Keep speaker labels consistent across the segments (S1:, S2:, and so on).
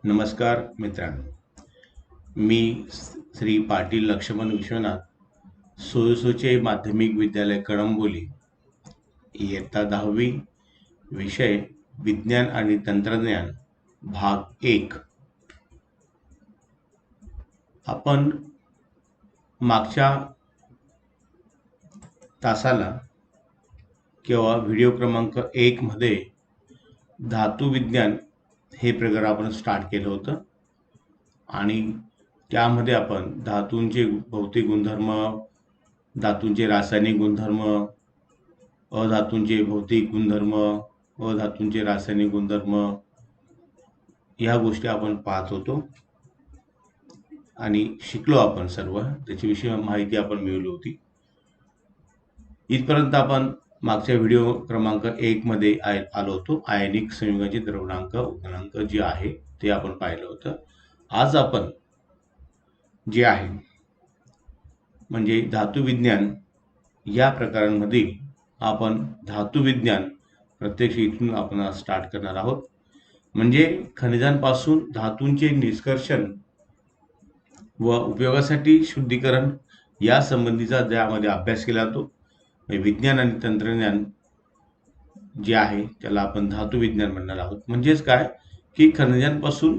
S1: नमस्कार मित्रांनो, मी श्री पाटील लक्ष्मण विश्वनाथ सोयसोचे माध्यमिक विद्यालय कळंबोली, इयत्ता 10वी, विषय विज्ञान आणि तंत्रज्ञान, भाग 1. आपण मागच्या तासाला किंवा व्हिडिओ क्रमांक 1 मध्ये धातू विज्ञान हे प्रकार आपण स्टार्ट केलं होतं आणि त्यामध्ये आपण धातूंचे भौतिक गुणधर्म, धातूंचे रासायनिक गुणधर्म, अधातूंचे भौतिक गुणधर्म, अधातूंचे रासायनिक गुणधर्म या गोष्टी आपण पाहत होतो आणि शिकलो आपण सर्व त्याच्याविषयी माहिती आपण मिळवली होती. इथपर्यंत आपण मागच्या व्हिडिओ क्रमांक 1 मध्ये आलो होतो. आयनिक संयुगाचे द्रवणांक उगलनांक जे आहे ते आपण पाहिलं होतं. आज आपण जे आहे म्हणजे धातू विज्ञान या प्रकारांमधील आपण धातू विज्ञान प्रत्यक्ष इथून आपण स्टार्ट करणार आहोत. म्हणजे खनिजांपासून धातूंचे निष्कर्षण व उपयोगासाठी शुद्धीकरण या संबंधीचा ज्यामध्ये अभ्यास केला जातो. विज्ञान आणि तंत्रज्ञान जे आहे त्याला आपण धातू विज्ञान म्हणणार आहोत. म्हणजेच काय की खनिजांपासून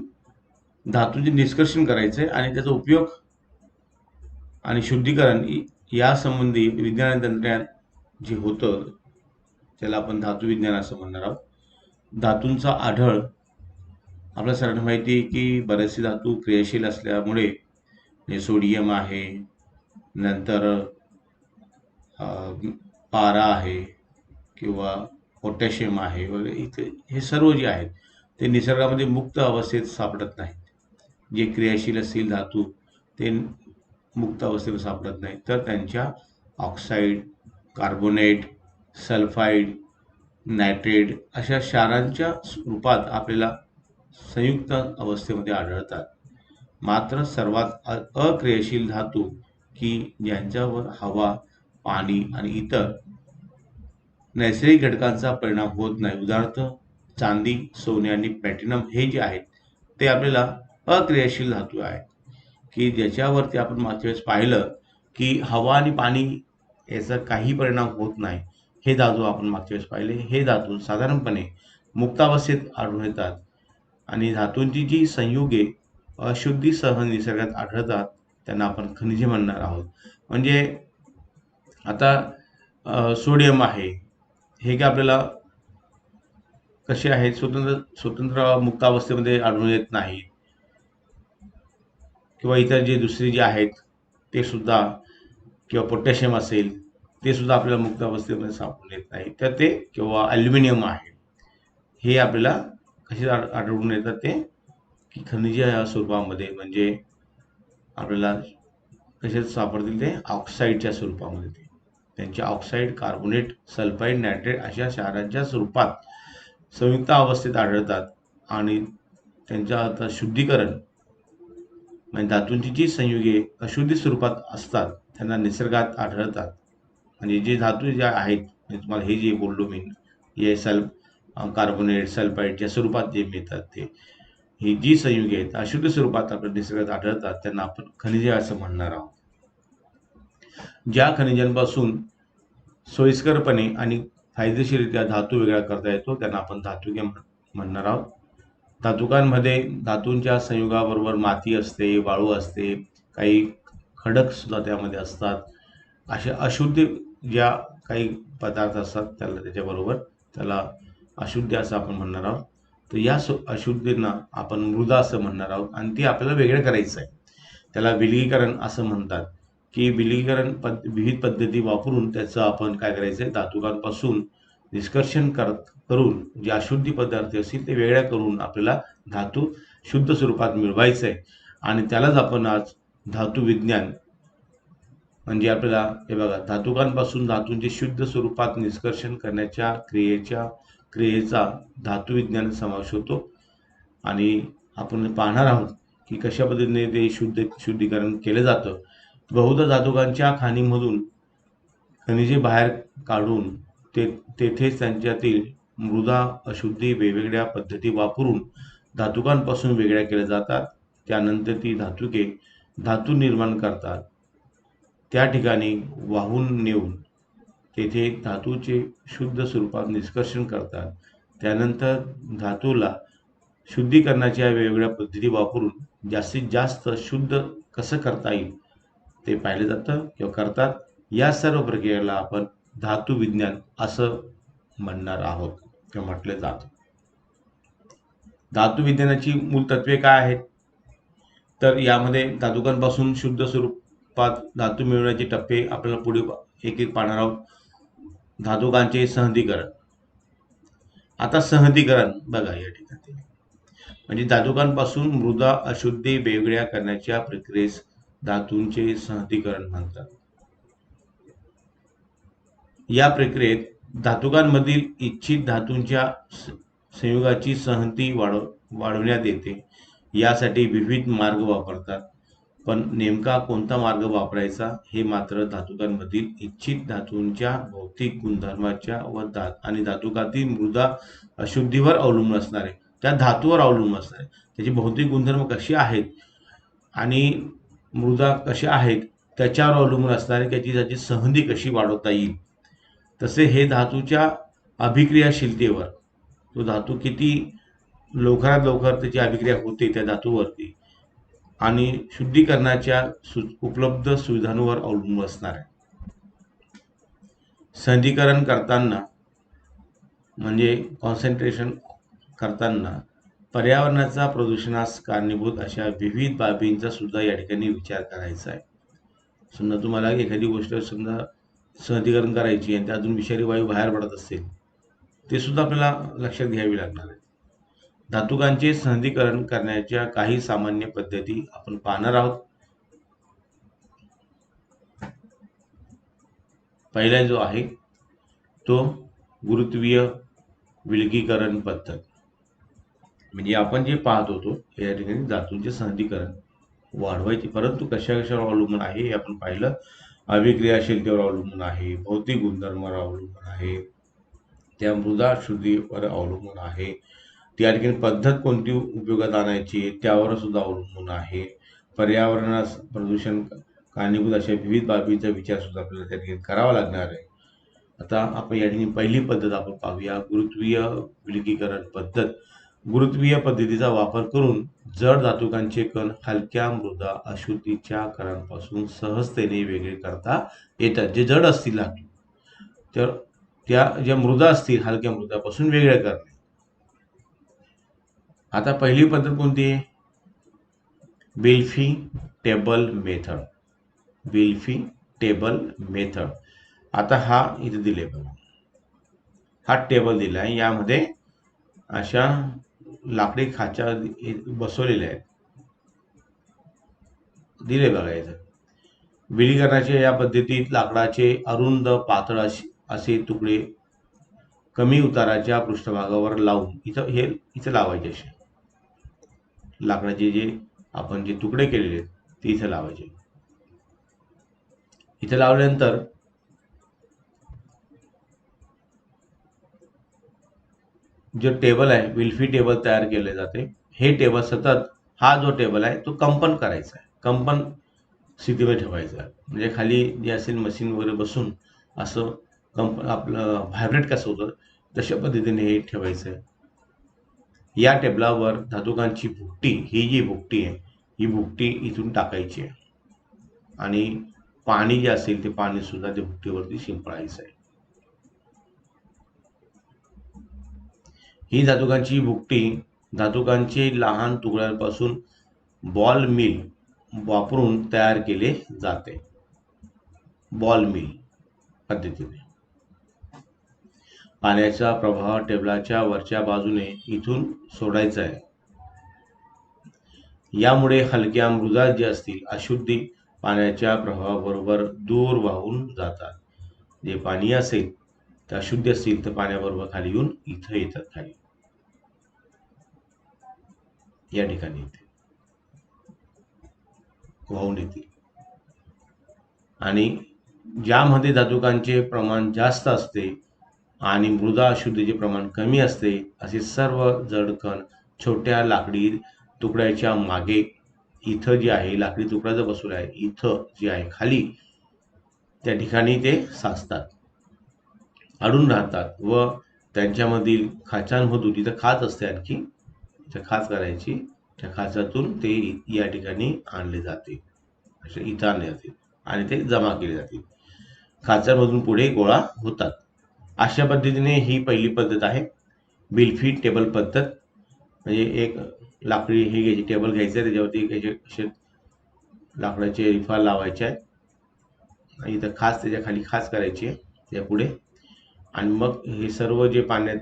S1: धातूंचे निष्कर्षण करायचे आणि त्याचा उपयोग आणि शुद्धीकरण या संबंधी विज्ञान आणि तंत्रज्ञान जे होतं त्याला आपण धातू विज्ञान असं म्हणणार आहोत. धातूंचा आढळ आपल्या सर्वांना माहिती आहे की बरेचसे धातू क्रियाशील असल्यामुळे सोडियम आहे, नंतर पारा आहे किंवा पोटॅशियम आहे वगैरे, इथे हे सर्व जे आहेत ते निसर्गामध्ये मुक्त अवस्थेत सापडत नाहीत. जे क्रियाशील असतील धातू ते मुक्त अवस्थेत सापडत नाहीत, तर त्यांच्या ऑक्साईड, कार्बोनेट, सल्फाईड, नायट्रेट अशा क्षारांच्या रूपात आपल्याला संयुक्त अवस्थेमध्ये आढळतात. मात्र सर्वात अक्रियाशील धातू की ज्यांच्यावर हवा, पाणी आणि इतर नैसर्गिक घटकांचा परिणाम होत नाही, उदाहरणार्थ चांदी, सोने आणि प्लॅटिनम हे जे आहेत ते आपल्याला अक्रियाशील धातू आहेत की ज्याच्यावरती आपण मागच्या वेळेस पाहिलं की हवा आणि पाणी याचा काही परिणाम होत नाही. हे धातू आपण मागच्या वेळेस पाहिले. हे धातू साधारणपणे मुक्तावस्थेत आढळून येतात आणि धातूंची जी संयुगे अशुद्धीसह निसर्गात आढळतात त्यांना आपण खनिजे म्हणणार आहोत. म्हणजे आता सोडियम आहे, हे काय आपल्याला कसे आहेत स्वतंत्र मुक्तावस्थेमध्ये आढळून येत नाहीत किंवा इतर जे दुसरे जे आहेत ते सुद्धा, किंवा पोटॅशियम असेल ते सुद्धा आपल्याला मुक्त अवस्थेमध्ये सापडून येत नाही. तर ते किंवा ॲल्युमिनियम आहे हे आपल्याला कसे आढळून येतात ते की खनिजे या स्वरूपामध्ये, म्हणजे आपल्याला कसे सापडतील ते ऑक्साईडच्या स्वरूपामध्ये. त्यांचे ऑक्साईड, कार्बोनेट, सल्फाईड, नायट्रेट अशा क्षारांच्या स्वरूपात संयुक्त अवस्थेत आढळतात आणि त्यांच्या आता शुद्धीकरण म्हणजे धातूंची जी संयुगे अशुद्धी स्वरूपात असतात त्यांना निसर्गात आढळतात. म्हणजे जे धातू ज्या आहेत म्हणजे तुम्हाला हे जे बोललो मी, हे कार्बोनेट, सल्फाईडच्या स्वरूपात जे मिळतात ते, ही जी संयुगे आहेत अशुद्ध स्वरूपात आपल्या निसर्गात आढळतात त्यांना आपण खनिजे असं म्हणणार आहोत. ज्या खनिजांपासून सोयीस्करपणे आणि फायदेशीररित्या धातू वेगळा करता येतो त्यांना आपण धातुके म्हणणार आहोत. धातुकांमध्ये धातूंच्या संयुगाबरोबर माती असते, वाळू असते, काही खडक सुद्धा त्यामध्ये असतात. अशा अशुद्ध ज्या काही पदार्थ असतात त्याच्याबरोबर त्याला अशुद्ध असं आपण म्हणणार आहोत. तर या अशुद्धींना आपण मृदा असं म्हणणार आहोत आणि ती आपल्याला वेगळं करायचं आहे. त्याला विलगीकरण असं म्हणतात की विलगीकरण विविध पद्धती वापरून त्याचं आपण काय करायचं आहे, धातुकांपासून निष्कर्षण करून जे अशुद्धी पदार्थ असतील ते वेगळ्या करून आपल्याला धातू शुद्ध स्वरूपात मिळवायचं आहे. आणि त्यालाच आपण आज धातू विज्ञान म्हणजे आपल्याला हे बघा, धातुकांपासून धातूंचे शुद्ध स्वरूपात निष्कर्षण करण्याच्या क्रियेचा धातू विज्ञान समावेश होतो. आणि आपण पाहणार आहोत की कशा पद्धतीने ते शुद्धीकरण केलं जातं. बहुधा धातुकांच्या खाणीमधून खनिजे बाहेर काढून तेथेच त्यांच्यातील मृदा अशुद्धी वेगवेगळ्या पद्धती वापरून धातुकांपासून वेगळ्या केल्या जातात. त्यानंतर ती धातुके धातू निर्माण करतात. त्या ठिकाणी वाहून नेऊन तेथे धातूचे शुद्ध स्वरूपात निष्कर्षण करतात. त्यानंतर धातूला शुद्धीकरणाच्या वेगवेगळ्या पद्धती वापरून जास्तीत जास्त शुद्ध कसं करता येईल ते पाहिलं जातं किंवा करतात. या सर्व प्रक्रियेला आपण धातू विज्ञान असं म्हणणार आहोत किंवा म्हटलं जातं. धातू विज्ञानाची मूल तत्वे काय आहेत? तर यामध्ये धातुकांपासून शुद्ध स्वरूपात धातू मिळवण्याचे टप्पे आपल्याला पुढे एक एक पाहणार आहोत. धातुकांचे सहंदीकरण. आता सहंदीकरण बघा या ठिकाणी, म्हणजे धातुकांपासून मृदा अशुद्धी वेगळ्या करण्याच्या प्रक्रियेस धातूंचे सहंदीकरण म्हणतात. या प्रक्रियेत धातुकांमधील इच्छित धातूंच्या संयोगाची सहंती वाढवण्यात येते. यासाठी विविध मार्ग वापरतात, पण नेमका कोणता मार्ग वापरायचा हे मात्र धातुकांमधील इच्छित धातूंच्या भौतिक गुणधर्माच्या आणि धातुकातील मृदा अशुद्धीवर अवलंबून असणार आहे. त्या धातूवर अवलंबून असणार आहे. त्याचे भौतिक गुणधर्म कसे आहेत आणि मृदा कशा आहेत त्याच्यावर अवलंबून असणारे त्याची सहंदी कशी वाढवता येईल. तसे हे धातूच्या अभिक्रियाशीलतेवर, तो धातू किती लवकरात लवकर त्याची अभिक्रिया होते त्या धातूवरती आणि शुद्धीकरणाच्या उपलब्ध सुविधांवर अवलंबून असणार आहे. सहंदीकरण करताना म्हणजे कॉन्सन्ट्रेशन करताना पर्यावरणाचा प्रदूषणास कारणीभूत अशा विविध बाबींचा सुद्धा या ठिकाणी विचार करायचा आहे. समजा तुम्हाला एखादी गोष्ट समजा सहंदीकरण करायची आणि त्यातून विषारी वायू बाहेर पडत असेल, ते सुद्धा आपल्याला लक्षात घ्यावी लागणार आहे. धातुकांचे सहंदीकरण करण्याच्या काही सामान्य पद्धती आपण पाहणार आहोत. पहिला जो आहे तो गुरुत्वीय विलगीकरण पद्धत. म्हणजे आपण जे पाहत होतो या ठिकाणी धातूंचे सहंदीकरण वाढवायचे, परंतु कशावर अवलंबून आहे हे आपण पाहिलं. अभिक्रियाशीलतेवर अवलंबून आहे, भौतिक गुणधर्मावर अवलंबून आहे, त्या मृदा शुद्धीवर अवलंबून आहे, त्या ठिकाणी पद्धत कोणती उपयोगात आणायची त्यावर सुद्धा अवलंबून आहे. पर्यावरणास प्रदूषण कारणीभूत अशा विविध बाबींचा विचार सुद्धा आपल्याला त्या ठिकाणी करावा लागणार आहे. आता आपण या ठिकाणी पहिली पद्धत आपण पाहूया, गुरुत्वीय विलगीकरण पद्धत. गुरुत्वीय पद्धतीचा वापर करून जड धातुकांचे कण हलक्या मृदा अशुद्धीच्या कणांपासून सहजतेने वेगळे करता येतात. जे जड असतील धातू तर त्या ज्या मृदा असतील हलक्या मृदापासून वेगळ्या करणे. आता पहिली पद्धत कोणती आहे? बिल्फी टेबल मेथड. बिल्फी टेबल मेथड. आता हा इथे दिले बघा, हा टेबल दिला आहे, यामध्ये अशा लाकडी खाचा बसवलेल्या आहेत, दिले बघा इथं. विलगीकरणाच्या या पद्धतीत लाकडाचे अरुंद पातळ असे तुकडे कमी उताराच्या पृष्ठभागावर लावून इथं लावायचे. असे लाकडाचे जे आपण जे तुकडे केलेले आहेत ते इथं लावायचे. इथं लावल्यानंतर जो टेबल आहे विल्फी टेबल तयार केले जाते. हे टेबल सतत, हा जो टेबल आहे तो कंपन करायचा आहे, कंपन स्थितीमध्ये ठेवायचा आहे. म्हणजे खाली जे असेल मशीन वगैरे बसून असं आपलं व्हायब्रेट कसं होतं तशा पद्धतीने हे ठेवायचं आहे. या टेबलावर धातुकांची भुकटी, ही जी भुकटी आहे ही भुकटी इथून टाकायची आहे आणि पाणी जे असेल ते पाणी सुद्धा त्या भुकटीवरती शिंपडायचं आहे. ही धातुकांची भुकटी धातुकांचे लहान तुकड्यांपासून बॉल मिल वापरून तयार केले जाते. बॉल मिल पद्धतीने पाण्याचा प्रवाह टेबलाच्या वरच्या बाजूने इथून सोडायचा आहे. यामुळे हलक्या मृदा जे असतील अशुद्धी पाण्याच्या प्रवाहाबरोबर दूर वाहून जातात. जे पाणी असेल ते अशुद्ध असतील तर पाण्याबरोबर खाली येऊन इथं येतात, खाली या ठिकाणी वाहून येतील. आणि ज्यामध्ये धातुकांचे प्रमाण जास्त असते आणि मृदा अशुद्धीचे प्रमाण कमी असते असे सर्व जड कण छोट्या लाकडी तुकड्याच्या मागे इथं जे आहे लाकडी तुकडा जो बसवला आहे इथं जे आहे खाली त्या ठिकाणी ते साचतात, अडून राहतात व त्यांच्यामधील खाचांमधून तिथं खाच असते आणखी त्या खाच करायची, त्या खाचातून ते या ठिकाणी आणले जाते, असे इथं आणले जाते आणि ते जमा केले जाते, खाचांमधून पुढे गोळा होतात. अशा पद्धतीने ही पहिली पद्धत आहे बिल्फी टेबल पद्धत. म्हणजे एक लाकडी हे घ्यायची, टेबल घ्यायचं आहे, त्याच्यावरती असे लाकडाचे रिफा लावायचे आहेत आणि इथं खाच त्याच्या खाली खाच करायची आहे त्या पुढे, आणि मग हे सर्व जे पाण्यात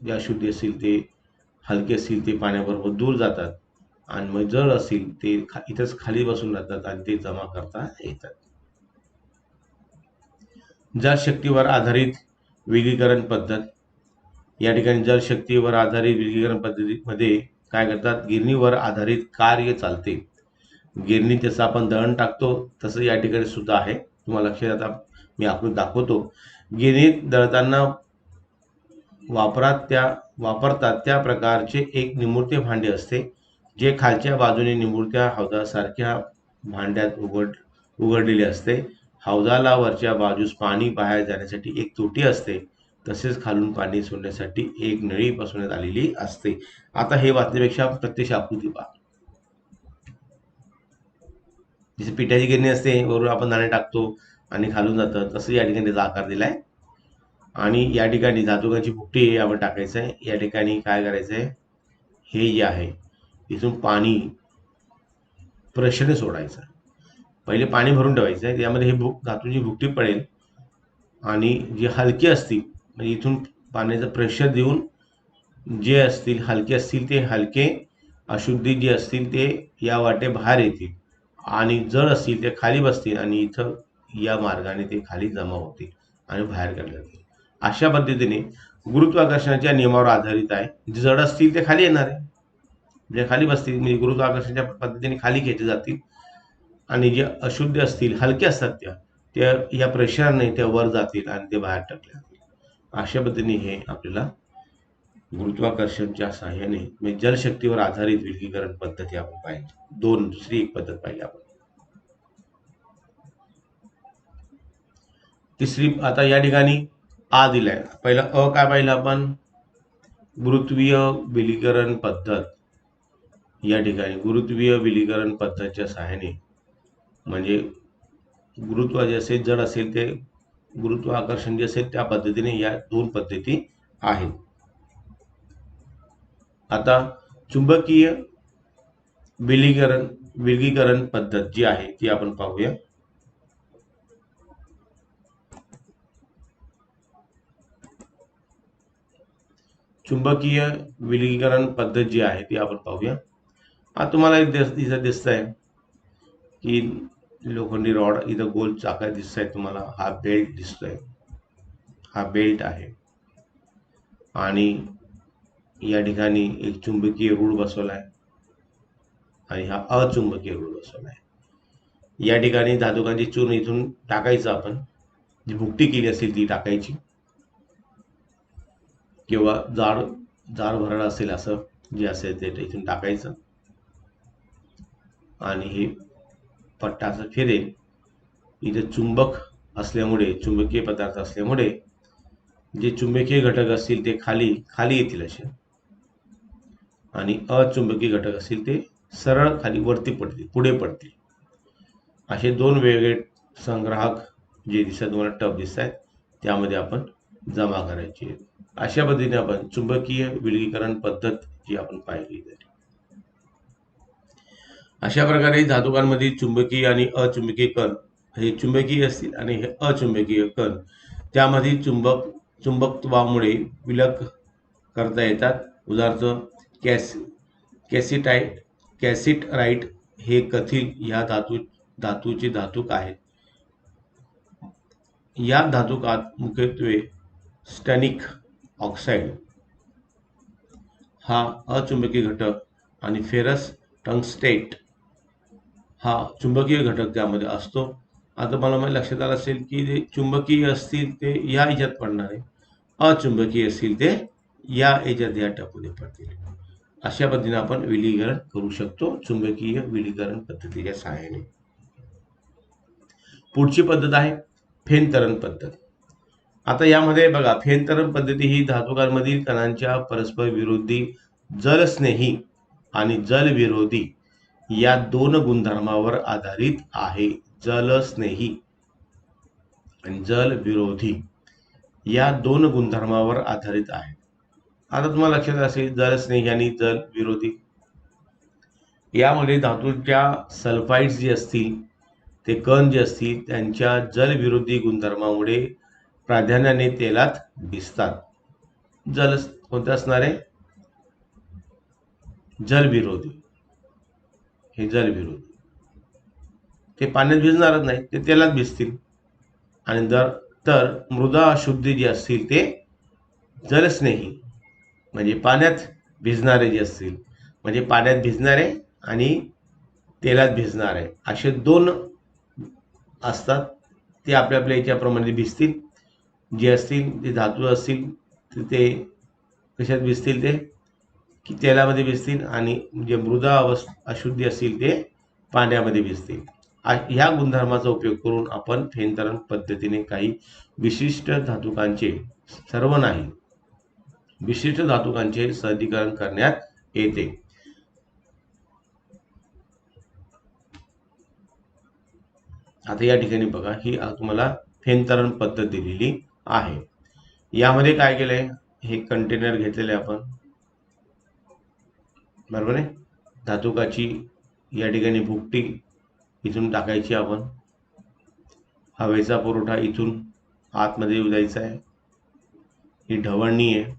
S1: जे अशुद्धी असतील ते हलके असतील ते पाण्याबरोबर दूर जातात आणि मग जड असतील ते इथंच खाली बसून राहतात आणि ते जमा करता येतात. जलशक्तीवर आधारित विलगीकरण पद्धत. या ठिकाणी जलशक्तीवर आधारित विलगीकरण पद्धतीमध्ये काय करतात, गिरणीवर आधारित कार्य चालते. गिरणी जसं आपण दळण टाकतो तसं या ठिकाणी सुद्धा आहे. तुम्हाला लक्षात, आता मी आकृती दाखवतो. गिरणीत दळताना वापरतात त्या प्रकारचे एक निमुळते भांडे असते, जे खालच्या बाजूने निमुळत्या हौदासारख्या भांड्यात उघडलेले असते. हौदाला वरच्या बाजूस पाणी बाहेर जाण्यासाठी एक तोटी असते, तसेच खालून पाणी सोडण्यासाठी एक नळी बसवण्यात आलेली असते. आता हे वाचण्यापेक्षा प्रत्यक्ष आकृती पहा. जसे पिठाची गिरणी असते, वरून आपण दाणे टाकतो आणि खालून जातं, तसं या ठिकाणी त्याचा आकार दिलाय. आणि या ठिकाणी धातुकांची भुकटी आपण टाकायचं आहे. या ठिकाणी काय करायचं आहे, हे जे आहे इथून पाणी प्रेशरने सोडायचं. पहिले पाणी भरून ठेवायचं आहे, त्यामध्ये हे धातूची भुकटी पडेल आणि जे हलके असतील म्हणजे इथून पाण्याचं प्रेशर देऊन जे असतील हलके असतील ते हलके अशुद्धी जे असतील ते या वाटे बाहेर येतील आणि जड असतील ते खाली बसतील आणि इथं या मार्गाने ते खाली जमा होतील आणि बाहेर काढले जातील. अशा पद्धतीने गुरुत्वाकर्षणाच्या नियमावर आधारित आहे. जे जड असतील ते खाली येणार आहे, जे खाली बसतील म्हणजे गुरुत्वाकर्षणाच्या पद्धतीने खाली घेतले जातील आणि जे अशुद्ध असतील हलके असतात त्या या प्रेशरने त्या वर जातील आणि ते बाहेर टाकले जातील. अशा पद्धतीने हे आपल्याला गुरुत्वाकर्षणच्या सहाय्याने म्हणजे जलशक्तीवर आधारित विलगीकरण पद्धती आपण पाहिली. दुसरी एक पद्धत पाहिली आपण. तिसरी, आता या ठिकाणी आ दिलाय. पहिला अ काय पाहिलं आपण, गुरुत्वीय विलगीकरण पद्धत. या ठिकाणी गुरुत्वीय विलगीकरण पद्धतीच्या सहाय्याने म्हणजे गुरुत्व जे असेल जड असेल ते गुरुत्वाकर्षण जे असेल त्या पद्धतीने या दोन पद्धती आहेत. आता चुंबकीय विलगीकरण पद्धत जी आहे ती आपण पाहूया. चुंबकीय विलगीकरण पद्धत जी आहे ती आपण पाहूया. आता तुम्हाला एक दिसतंय की लोखंडी रॉड इथं गोल चाका दिसत आहे तुम्हाला. हा बेल्ट दिसतोय, हा बेल्ट आहे आणि या ठिकाणी एक चुंबकीय रूळ बसवलाय आणि हा अचुंबकीय रूळ बसवलाय. या ठिकाणी धातुकांची चूर्ण इथून टाकायचं, आपण जी भुकटी केली असेल ती टाकायची किंवा जाड भरड असेल असं जे असेल ते इथून टाकायचं आणि हे पट्टा असं फिरेल. इथे चुंबक असल्यामुळे, चुंबकीय पदार्थ असल्यामुळे जे चुंबकीय घटक असतील ते खाली येतील असे आणि अचुंबकीय घटक असतील ते सरळ खाली वरती पडतील, पुढे पडतील. असे दोन वेगवेगळे संग्राहक जे दिसतात तुम्हाला, टब दिसत आहेत, त्यामध्ये आपण जमा करायचे. अशा पद्धतीने आपण चुंबकीय विलगीकरण पद्धत जी आपण पाहिली. अशा प्रकारे धातुकांमधील चुंबकीय आणि अचुंबकीय कण, हे चुंबकीय असतील आणि हे अचुंबकीय कण त्यामधील चुंबकत्वामुळे विलग करता येतात. उदाहरणार्थ कॅसिटराइट हे कथील या धातूचे धातुक आहेत. या धातुकात मुख्यत्वे स्टॅनिक ऑक्साईड हा अचुंबकीय घटक आणि फेरस टंगस्टेट हा चुंबकीय घटक त्यामध्ये असतो. आता मला लक्षात आलं असेल की जे चुंबकीय असतील ते या ह्याच्यात पडणार आहे, अचुंबकीय असतील ते या ह्याच्यात या टपमध्ये पडतील. अशा पद्धतीने आपण विलीनीकरण करू शकतो चुंबकीय विलीनीकरण पद्धतीच्या सहाय्याने. पुढची पद्धत आहे फेनतरण पद्धत. आता यामध्ये बघा, फेनतरण पद्धती ही धातुकांमधील कणांच्या परस्पर विरोधी जलस्नेही आणि जलविरोधी या दोन गुणधर्मावर आधारित आहे. जलस्नेही आणि जलविरोधी या दोन गुणधर्मावर आधारित आहे. आता तुम्हाला लक्षात असेल, जलस्नेही आणि जलविरोधी यामध्ये धातूच्या सल्फाइड्स जे असतील, ते कण जे असतील, त्यांच्या जलविरोधी गुणधर्मामुळे प्राधान्याने तेलात भिजतात. कोणते असणार आहे? जलविरोधी. हे जलविरोधी ते पाण्यात भिजणारच नाही, ते तेलात भिजतील. आणि तर मृदा अशुद्धी जे असतील ते जलस्नेही म्हणजे पाण्यात भिजणारे जे असतील, म्हणजे पाण्यात भिजणारे आणि तेलात भिजणारे असे दोन असतात. ते आपल्या आपल्या याच्याप्रमाणे भिजतील. जे असतील ते धातू असतील ते कशात भिजतील? ते की तेलामध्ये भिजतील. आणि जे मृदा अशुद्धी असतील ते पाण्यामध्ये भिजतील. ह्या गुणधर्माचा उपयोग करून आपण फेनतरण पद्धतीने काही विशिष्ट धातुकांचे, सर्व नाही, विशिष्ट धातुकांचे सहजीकरण करण्यात येते. आता या ठिकाणी बघा, ही तुम्हाला फेनतरण पद्धत दिलेली आहे. यामध्ये काय केलंय? हे कंटेनर घेतलेले आपण, बरोबर आहे. धातुकाची या ठिकाणी भुकटी इथून टाकायची आपण. हवेचा पुरवठा इथून आतमध्ये येऊ द्यायचा आहे. ही ढवळणी आहे.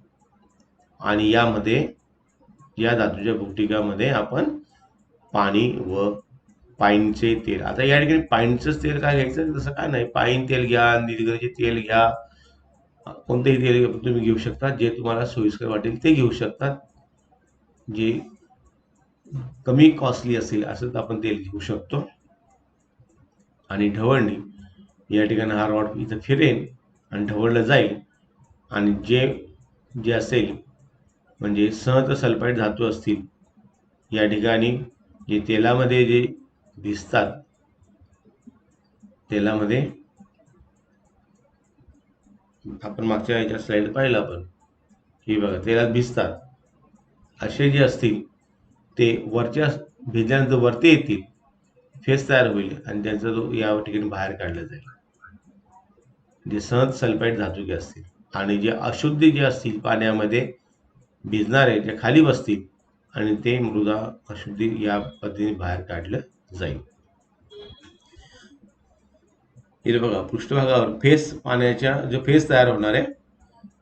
S1: आणि यामध्ये, या धातूच्या भुकटिकामध्ये आपण पाणी व पाईनचे तेल. आता या ठिकाणी पाईनचंच तेल काय घ्यायचं तसं काय नाही. पाईन तेल घ्या, निलगिरीचे तेल घ्या, कोणतेही तेल तुम्ही घेऊ शकता. जे तुम्हाला सोयीस्कर वाटेल ते घेऊ शकतात. जे कमी कॉस्टली असेल असं आपण तेल घेऊ शकतो. आणि ढवळणी, या ठिकाणी हा रॉड इथं फिरेल आणि ढवळलं जाईल. आणि जे असेल म्हणजे सहज सल्फाइड धातू असतील, या ठिकाणी जे तेलामध्ये जे भिजतात, तेलामध्ये आपण मागच्या याच्या स्लाइड पाहिलं आपण, ही बघा तेलात भिजतात. असे जे असतील ते वरच्या भिजल्यानंतर वरती येतील, फेस तयार होईल आणि त्यांचा जो या ठिकाणी बाहेर काढला जाईल. जे सहज सल्फाइड धातू जे असतील आणि जे अशुद्धी जे असतील पाण्यामध्ये भिजणारे ते खाली बसतील आणि ते मृदा अशुद्धी या पद्धतीने बाहेर काढलं जाईल. इथे बघा, पृष्ठभागावर फेस, पाण्याच्या जो फेस तयार होणार आहे,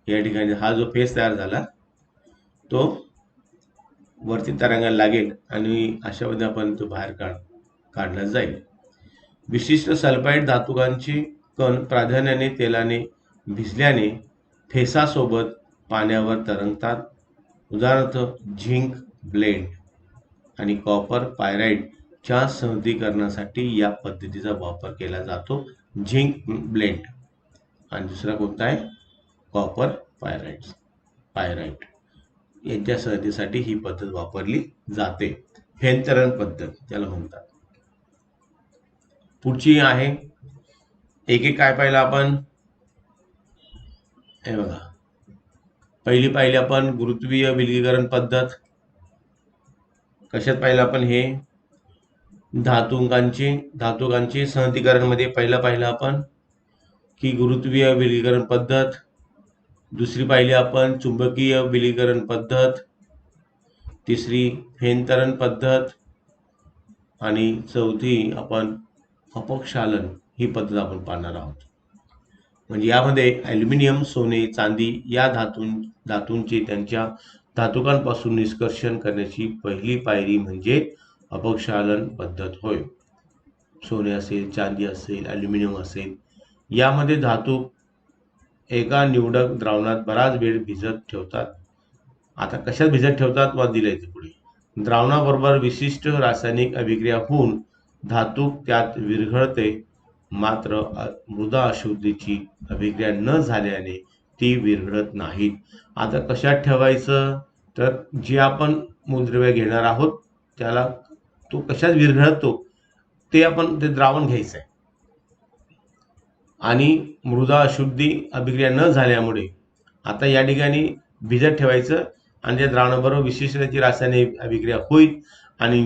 S1: या ठिकाणी हा जो फेस तयार झाला तो वरती तरंगायला लागेल आणि अशा पद्धतीने आपण तो बाहेर काढला जाईल. विशिष्ट सल्फाइड धातुकांची कण प्राधान्याने तेलाने भिजल्याने फेसासोबत पाण्यावर तरंगतात. उदाहरणार्थ झिंक ब्लेंड आणि कॉपर पायराइडच्या संधिकरणासाठी या पद्धतीचा वापर केला जातो. झिंक ब्लेंड आणि दुसरा कोणता आहे? कॉपर पायराइड यांच्या संधीसाठी ही पद्धत वापरली जाते. फेनतरण पद्धत त्याला म्हणतात. पुढची आहे, एक एक काय पाहिलं आपण? हे बघा, पहिली पाहिली आपण गुरुत्वीय विलगीकरण पद्धत. कशात पाहिलं आपण? हे धातुकांची सहजीकरण मध्ये पहिलं पाहिलं आपण की गुरुत्वीय विलगीकरण पद्धत. दुसरी पाहिली आपण चुंबकीय विलगीकरण पद्धत. तिसरी फेनतरण पद्धत. आणि चौथी आपण अपक्षालन ही पद्धत आपण पाहणार आहोत. म्हणजे यामध्ये ॲल्युमिनियम, सोने, चांदी या धातूंचे त्यांच्या धातुकांपासून निष्कर्षण करण्याची पहिली पायरी म्हणजे अपक्षालन पद्धत होय. सोने असेल, चांदी असेल, ॲल्युमिनियम असेल, यामध्ये धातू एका निवडक द्रावणात बराच वेळ भिजत ठेवतात. आता कशात भिजत ठेवतात वा दिलंय ते पुढे. द्रावणाबरोबर विशिष्ट रासायनिक अभिक्रिया होऊन धातू त्यात विरघळते. मात्र मृदा अशुद्धीची अभिक्रिया न झाल्याने ती विरघळत नाहीत. आता कशात ठेवायचं? तर जे आपण मूलद्रव्य घेणार आहोत, त्याला तो कशात विरघळतो ते आपण ते द्रावण घ्यायचं आहे. आणि मृदा अशुद्धी अभिक्रिया न झाल्यामुळे आता या ठिकाणी भिजत ठेवायचं आणि त्या द्रावणाबरोबर विशिष्ट त्याची रासायनिक अभिक्रिया होईल आणि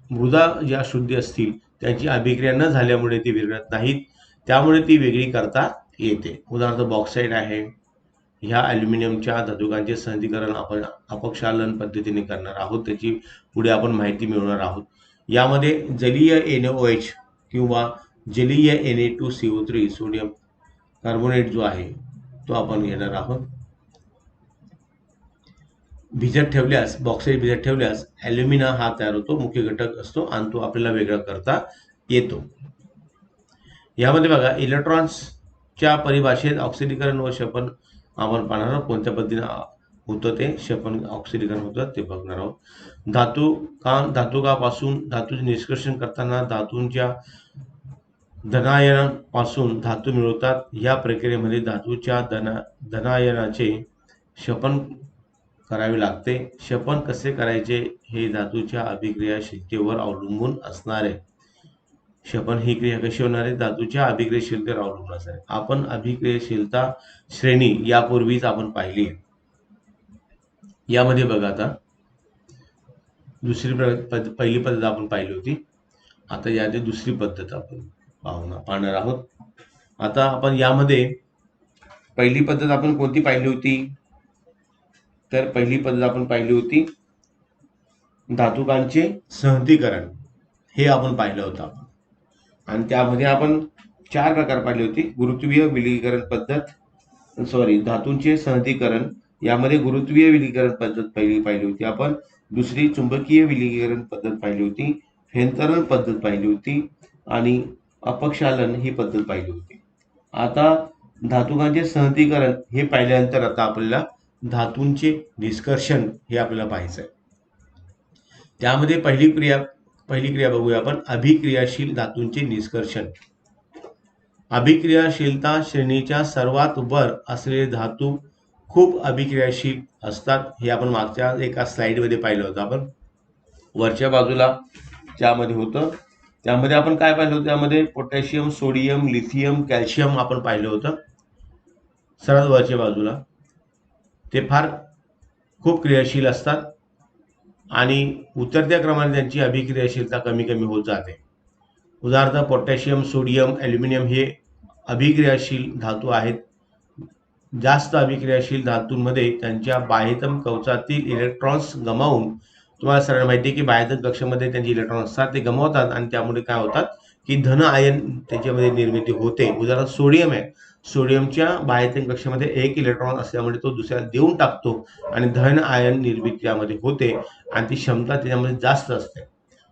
S1: मृदा ज्या शुद्धी असतील त्यांची अभिक्रिया न झाल्यामुळे ती विरघळत नाहीत, त्यामुळे ती वेगळी करता येते. उदाहरणार्थ बॉक्साईट आहे. ह्या ॲल्युमिनियमच्या धातुकांचे संहतीकरण आपण अपक्षालन पद्धतीने करणार आहोत, त्याची पुढे आपण माहिती मिळवणार आहोत. यामध्ये जलीय NaOH किंवा जलीय Na2CO3 सोडियम कार्बोनेट जो आहे तो आपण घेणार आहोत. भिजत ठेवल्यास बॉक्साईट भिजत ठेवल्यास ॲल्युमिना हा तयार होतो, मुख्य घटक असतो आणि तो आपल्याला वेगळा करता येतो. यामध्ये बघा इलेक्ट्रॉन्सच्या परिभाषेत ऑक्सिडीकरण व शपन आपण पाहणार आहोत. कोणत्या पद्धतीने होतं ते शपन ऑक्सिडीकरण होतं ते बघणार आहोत. धातुकापासून धातूचे निष्कर्षण करताना धातूंच्या धनायनापासून धातू मिळवतात. या प्रक्रियेमध्ये धातूच्या धनायनाचे शपन करावे लागते. शपन कसे करायचे हे धातूच्या अभिक्रियाशीलतेवर अवलंबून असणार आहे. शपन ही क्रिया कशी होणार आहे? धातूच्या अभिक्रियाशीलतेवर अवलंबून असणार आहे. आपण अभिक्रियाशीलता श्रेणी यापूर्वीच आपण पाहिली. यामध्ये बघा आता पहिली पद्धत आपण पाहिली होती. आता याची दुसरी पद्धत आपण पाहणार आहोत. आता आपण यामध्ये पहिली पद्धत आपण कोणती पाहिली होती? तर पहिली पद्धत आपण पाहिली होती धातुकांचे संहतीकरण, हे आपण पाहिलं होतं. आणि त्यामध्ये आपण 4 प्रकार पाहिले होते. गुरुत्वीय विलगीकरण पद्धत, धातूंचे संहतीकरण, यामध्ये गुरुत्वीय विलगीकरण पद्धत पहिली पाहिली होती आपण. दुसरी चुंबकीय विलगीकरण पद्धत पाहिली होती. फेनतरण पद्धत पाहिली होती आणि अपक्षालन ही पद्धत पाहिली होती. आता धातुकांचे संहतीकरण हे पाहिल्यानंतर आता आपल्याला धातूंचे निष्कर्षण हे आपल्याला पाहायचं आहे. त्यामध्ये पहिली क्रिया बघूया आपण, अभिक्रियाशील धातूंचे निष्कर्षण. अभिक्रियाशीलता श्रेणीच्या सर्वात वर असलेले धातू खूप अभिक्रियाशील असतात. हे आपण मागच्या एका स्लाइडमध्ये पाहिलं होतं. आपण वरच्या बाजूला ज्यामध्ये होतं त्यामध्ये आपण काय पाहिलं होतं? त्यामध्ये पोटॅशियम, सोडियम, लिथियम, कॅल्शियम आपण पाहिलं होतं. सर्वात वरच्या बाजूला ते फार खूप क्रियाशील असतात आणि उतरत्या क्रमाने त्यांची अभिक्रियाशीलता कमी कमी होत जाते. उदाहरणार्थ पोटॅशियम, सोडियम, ॲल्युमिनियम हे अभिक्रियाशील धातू आहेत. जास्त अभिक्रियाशील धातूंमध्ये त्यांच्या बाह्यतम कवचातील इलेक्ट्रॉन्स गमावून, तुम्हाला सर्वांना माहिती आहे की बाह्यतम कक्षामध्ये त्यांचे इलेक्ट्रॉन असतात, ते गमावतात आणि त्यामुळे काय होतात की धन आयन त्याच्यामध्ये निर्मिती होते. उदाहरणार्थ सोडियम आहे. सोडियमच्या बाह्यतम कक्षामध्ये 1 इलेक्ट्रॉन असल्यामुळे तो दुसऱ्याला देऊन टाकतो आणि धन आयन निर्मिती त्यामध्ये होते आणि ती क्षमता त्याच्यामध्ये जास्त असते.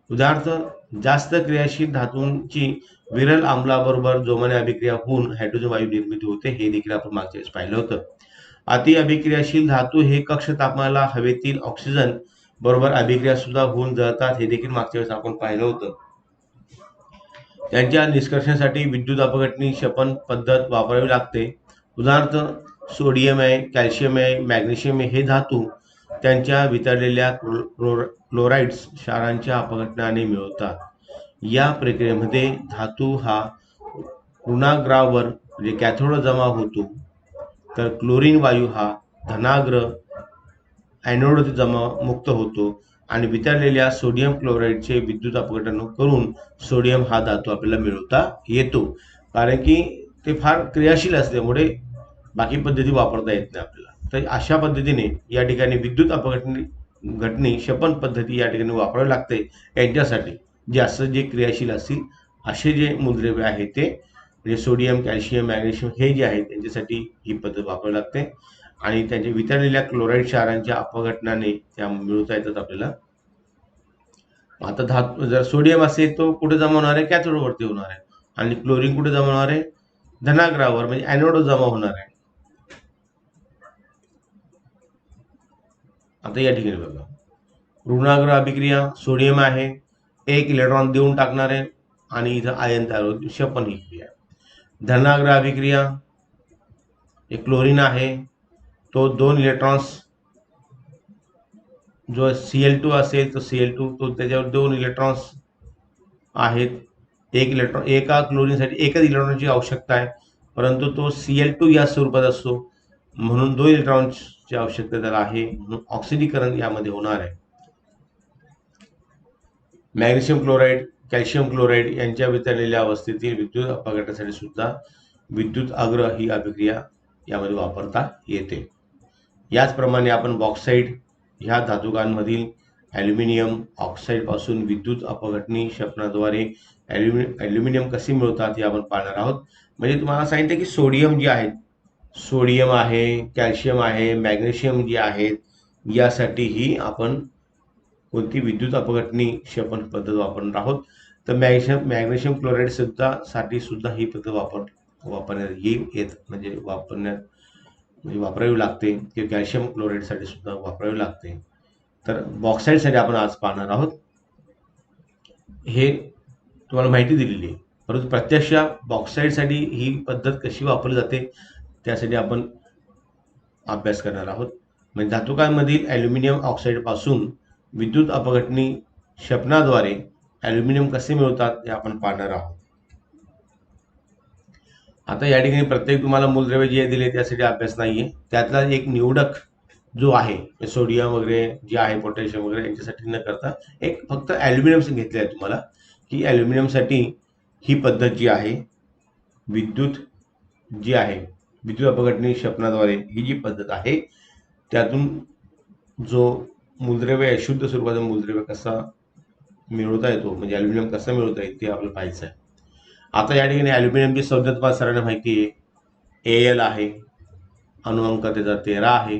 S1: उदाहरणार्थ जास्त क्रियाशील धातूंची विरल आम्लाबरोबर जोमाने अभिक्रिया होऊन हायड्रोजन वायू निर्मिती होते. हे देखील आपण मागच्या वेळेस पाहिलं होतं. अति अभिक्रियाशील धातू हे कक्ष तापमानाला हवेतील ऑक्सिजन बरोबर अभिक्रिया सुद्धा होऊन जळतात. हे देखील मागच्या वेळेस आपण पाहिलं होतं. त्यांच्या निष्कर्षणासाठी विद्युत अपघटनी शपन पद्धत वापरावी लागते. उदाहरणार्थ सोडियम आहे, कॅल्शियम आहे, मॅग्नेशियम आहे, हे धातू त्यांच्या वितळलेल्या क्लोराइड्स क्षारांच्या अपघटनाने मिळवतात. या प्रक्रियेमध्ये धातू हा ऋणाग्रावर म्हणजे कॅथोड जमा होतो, तर क्लोरीन वायू हा धनाग्र ॲनोड जमा मुक्त होतो आणि वितळलेल्या सोडियम क्लोराईडचे विद्युत अपघटन करून सोडियम हा धातू आपल्याला मिळवता येतो. कारण की ते फार क्रियाशील असल्यामुळे बाकी पद्धती वापरता येत नाही आपल्याला. तर अशा पद्धतीने या ठिकाणी विद्युत अपघटनी शपन पद्धती या ठिकाणी वापरावी लागते. यांच्यासाठी जे क्रियाशील असतील असे जे मूलद्रव्य आहे ते म्हणजे सोडियम, कॅल्शियम, मॅग्नेशियम हे जे आहेत त्यांच्यासाठी ही पद्धत वापरावी लागते आणि त्यांच्या वितळलेल्या क्लोराईड क्षारांच्या अपघटनाने त्या मिळवता येतात आपल्याला. आता धातू जर सोडियम असेल तो कुठे जमा होणार आहे? कॅथोडवरती होणार आहे. आणि क्लोरीन कुठे जमा होणार आहे? धनाग्रावर म्हणजे ॲनोड जमा होणार आहे. आता या ठिकाणी बघा, ऋणाग्र अभिक्रिया सोडियम आहे, 1 इलेक्ट्रॉन देऊन टाकणार आहे आणि इथं आयन तयार होते, शपन ही क्रिया. धनाग्र अभिक्रिया हे क्लोरीन आहे, तो 2 इलेक्ट्रॉन्स जो Cl2 असेल तर Cl2 तो त्याच्यावर 2 इलेक्ट्रॉन्स आहेत. एका क्लोरीनसाठी एकच इलेक्ट्रॉनची आवश्यकता आहे, परंतु तो Cl2 या स्वरूपात असतो, म्हणून 2 इलेक्ट्रॉन्सची आवश्यकता त्याला आहे, म्हणून ऑक्सिडीकरण यामध्ये होणार आहे. मॅग्नेशियम क्लोराईड, कॅल्शियम क्लोराईड यांच्या वितळलेल्या अवस्थेतील विद्युत अपघटनासाठी सुद्धा विद्युत आग्रह ही अभिक्रिया यामध्ये वापरता येते. याचप्रमाणे आपण बॉक्साईड ह्या धातुकांमधील ॲल्युमिनियम ऑक्साईडपासून विद्युत अपघटनी क्षपणाद्वारे ॲल्युमिनियम कसे मिळवतात हे आपण पाहणार आहोत. म्हणजे तुम्हाला सांगितलं की सोडियम जे आहे, सोडियम आहे, कॅल्शियम आहे, मॅग्नेशियम जे आहेत, यासाठीही आपण कोणती विद्युत अपघटनी क्षपण पद्धत वापरणार आहोत. तर मॅग्नेशियम क्लोराईड सुद्धा ही पद्धत वापरण्यात येत म्हणजे वापरावी लागते, किंवा कॅल्शियम क्लोराईडसाठी सुद्धा वापरावी लागते. तर बॉक्साईडसाठी आपण आज पाहणार आहोत. हे तुम्हाला माहिती दिलेली आहे, परंतु प्रत्यक्ष बॉक्साईडसाठी ही पद्धत कशी वापरली जाते त्यासाठी आपण अभ्यास करणार आहोत. म्हणजे धातुकांमधील ॲल्युमिनियम ऑक्साईडपासून विद्युत अपघटनी क्षपणाद्वारे ॲल्युमिनियम कसे मिळवतात हे आपण पाहणार आहोत. आता या ठिकाणी प्रत्येक तुम्हाला मूलद्रव्य जे दिले त्यासाठी अभ्यास नाहीये. त्यातला एक निवडक जो आहे सोडियम वगैरे जे आहे, पोटॅशियम वगैरे यांच्यासाठी न करता एक फक्त ॲल्युमिनियम घेतले आहे तुम्हाला, की ॲल्युमिनियमसाठी ही पद्धत जी आहे विद्युत अपघटनी क्षपणाद्वारे ही जी पद्धत आहे, त्यातून जो मूलद्रव्य आहे, शुद्ध स्वरूपाचा मूलद्रव्य कसा मिळवता येतो, म्हणजे ॲल्युमिनियम कसा मिळवता येईल ते आपल्याला पाहायचं आहे. आता या ठिकाणी ॲल्युमिनियमची संज्ञा तुम्हाला सर्वांना माहिती आहे, Al आहे, अणुअंक त्याचा 13 आहे,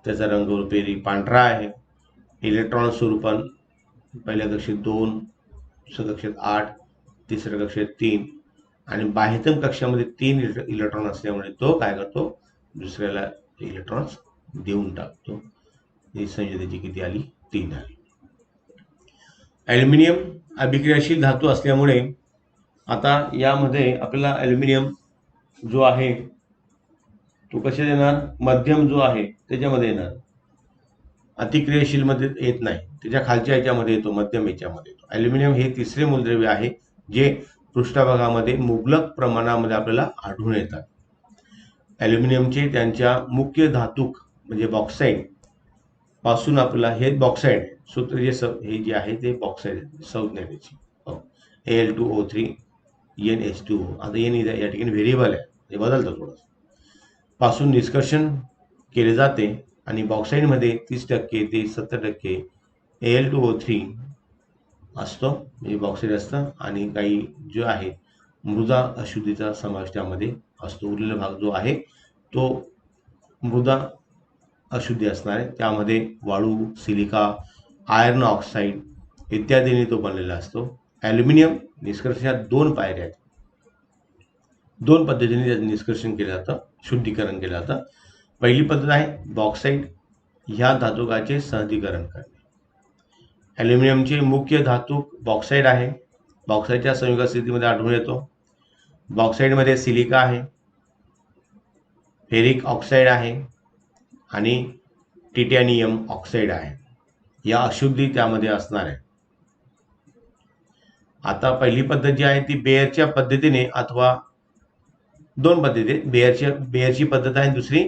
S1: त्याचा रंग रुपेरी पांढरा आहे, इलेक्ट्रॉन स्वरूपात पहिल्या कक्षेत 2, दुसऱ्या कक्षेत 8, तिसऱ्या कक्षेत 3 आणि बाह्यतम कक्षामध्ये 3 इलेक्ट्रॉन असल्यामुळे तो काय करतो, दुसऱ्याला इलेक्ट्रॉन्स देऊन टाकतो. ही संज्ञा त्याची किती आली, 3 आली. ॲल्युमिनियम अभिक्रियाशील धातू असल्यामुळे आता यामध्ये आपल्याला ॲल्युमिनियम जो आहे तो कशात येणार, मध्यम जो आहे त्याच्यामध्ये येणार, अतिक्रियाशील मध्ये येत नाही, त्याच्या खालच्या याच्यामध्ये येतो, मध्यम याच्यामध्ये येतो. ॲल्युमिनियम हे तिसरे मूलद्रव्य आहे जे पृष्ठभागामध्ये मुबलक प्रमाणामध्ये आपल्याला आढळून येतात. ॲल्युमिनियमचे त्यांच्या मुख्य धातूक म्हणजे बॉक्साईड पासून आपल्याला हे बॉक्साईड सूत्र हे जे आहे ते बॉक्साईड संज्ञा त्याची Al2O3 NH2O. आता N या ठिकाणी व्हेरिएबल आहे, हे बदलतं थोडंसं, पासून निष्कर्षण केले जाते आणि बॉक्साईडमध्ये 30% ते 70% Al2O3 असतो, म्हणजे बॉक्साईड असतं, आणि काही जो आहे मृदा अशुद्धीचा समावेश त्यामध्ये असतो. उरलेला भाग जो आहे तो मृदा अशुद्धी असणार आहे, त्यामध्ये वाळू, सिलिका, आयर्न ऑक्साईड इत्यादींनी तो बनलेला असतो. ॲल्युमिनियम निष्कर्षणात 2 पायऱ्या आहेत, 2 पद्धतीने त्याचं निष्कर्षण केलं जातं, शुद्धीकरण केलं जातं. पहिली पद्धत आहे बॉक्साईड ह्या धातुकाचे सहजीकरण करणे. ॲल्युमिनियमचे मुख्य धातूक बॉक्साईड आहे, बॉक्साईडच्या संयुग स्थितीमध्ये आढळून येतो. बॉक्साईडमध्ये सिलिका आहे, फेरिक ऑक्साईड आहे आणि टिटॅनियम ऑक्साईड आहे. या अशुद्धी त्यामध्ये असणार आहे. आता पहिली पद्धत जी आहे ती बेअरच्या पद्धतीने, अथवा 2 पद्धती, बेअरची पद्धत आहे, दुसरी